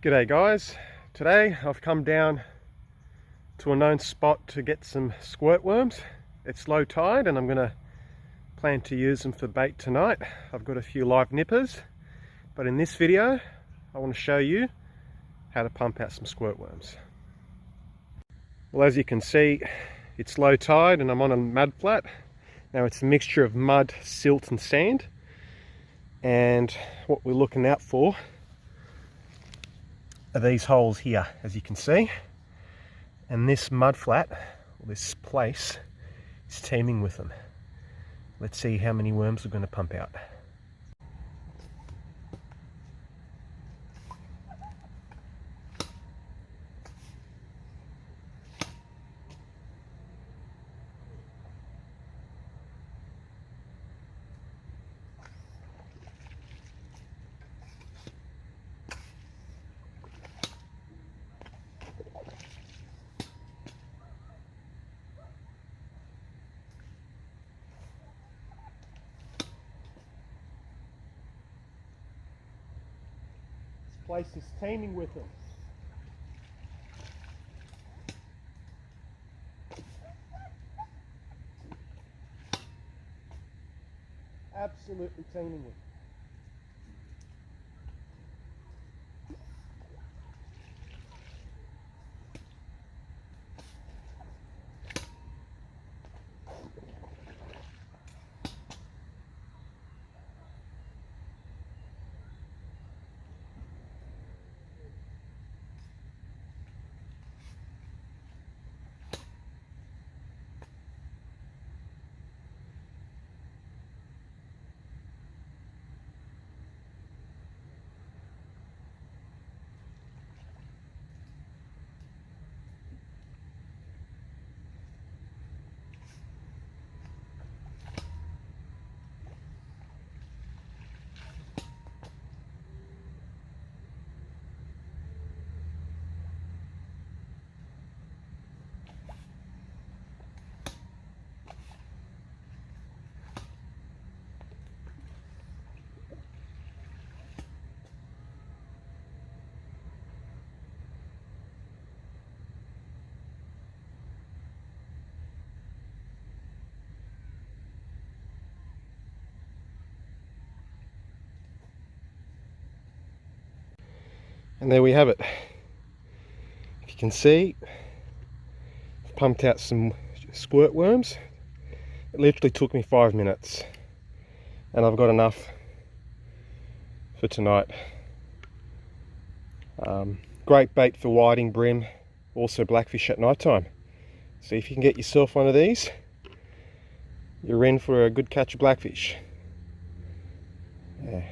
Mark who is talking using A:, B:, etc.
A: G'day guys, today I've come down to a known spot to get some squirt worms. It's low tide and I'm going to plan to use them for bait tonight. I've got a few live nippers, but in this video I want to show you how to pump out some squirt worms. Well, as you can see, it's low tide and I'm on a mud flat. Now it's a mixture of mud, silt and sand, and what we're looking out for are these holes here, as you can see, and this mud flat, or this place, is teeming with them. Let's see how many worms we're going to pump out. Place is teeming with them. Absolutely teeming with them. And there we have it. If you can see, I've pumped out some squirt worms. It literally took me 5 minutes, and I've got enough for tonight. Great bait for whiting, bream, also blackfish at night time. So if you can get yourself one of these, you're in for a good catch of blackfish. Yeah.